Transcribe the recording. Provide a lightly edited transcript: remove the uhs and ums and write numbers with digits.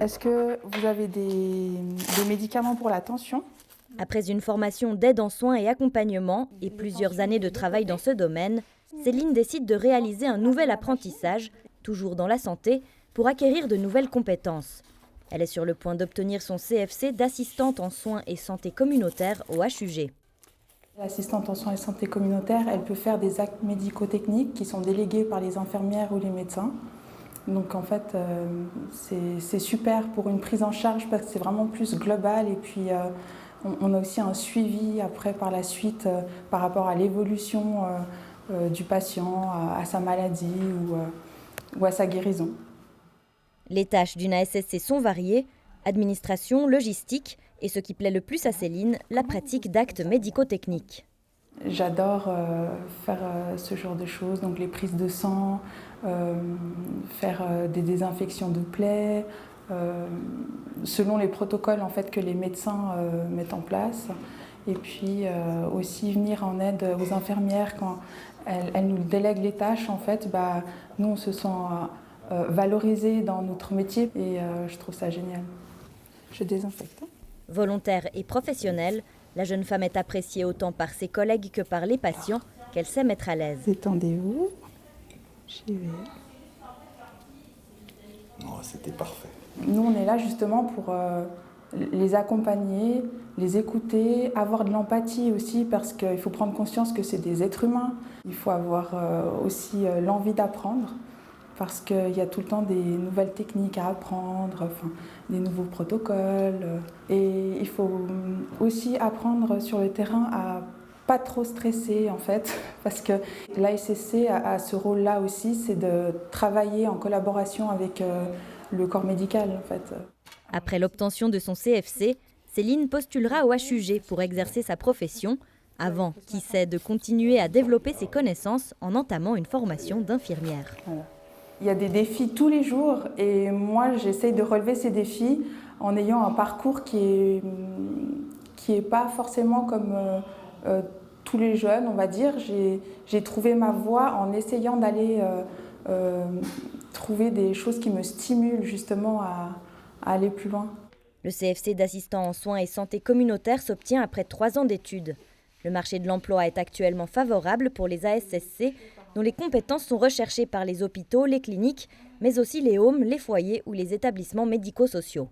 Est-ce que vous avez des médicaments pour la tension? Après une formation d'aide en soins et accompagnement et plusieurs années de travail dans ce domaine, Céline décide de réaliser un nouvel apprentissage, toujours dans la santé, pour acquérir de nouvelles compétences. Elle est sur le point d'obtenir son CFC d'assistante en soins et santé communautaire au HUG. L'assistante en soins et santé communautaire, elle peut faire des actes médico-techniques qui sont délégués par les infirmières ou les médecins. Donc en fait, c'est super pour une prise en charge parce que c'est vraiment plus global et puis on a aussi un suivi après par la suite par rapport à l'évolution du patient, à sa maladie ou à sa guérison. Les tâches d'une ASSC sont variées, administration, logistique et ce qui plaît le plus à Céline, la pratique d'actes médico-techniques. J'adore faire ce genre de choses, donc les prises de sang, faire des désinfections de plaies, selon les protocoles en fait, que les médecins mettent en place. Et puis aussi venir en aide aux infirmières quand elles nous délèguent les tâches. En fait, nous on se sent valorisés dans notre métier et je trouve ça génial. Je désinfecte. Volontaire et professionnelle, la jeune femme est appréciée autant par ses collègues que par les patients qu'elle sait mettre à l'aise. Détendez-vous. J'y vais. Oh, c'était parfait. Nous, on est là justement pour les accompagner, les écouter, avoir de l'empathie aussi parce qu'il faut prendre conscience que c'est des êtres humains. Il faut avoir aussi l'envie d'apprendre parce qu'il y a tout le temps des nouvelles techniques à apprendre, des nouveaux protocoles. Et il faut aussi apprendre sur le terrain à pas trop stresser en fait, parce que l'ASSC a ce rôle-là aussi, c'est de travailler en collaboration avec le corps médical en fait. Après l'obtention de son CFC, Céline postulera au HUG pour exercer sa profession, avant, qui sait, de continuer à développer ses connaissances en entamant une formation d'infirmière. Voilà. Il y a des défis tous les jours et moi j'essaye de relever ces défis en ayant un parcours qui est pas forcément comme tous les jeunes, on va dire. J'ai trouvé ma voie en essayant d'aller trouver des choses qui me stimulent justement à aller plus loin. Le CFC d'assistant en soins et santé communautaire s'obtient après 3 ans d'études. Le marché de l'emploi est actuellement favorable pour les ASSC, dont les compétences sont recherchées par les hôpitaux, les cliniques, mais aussi les homes, les foyers ou les établissements médico-sociaux.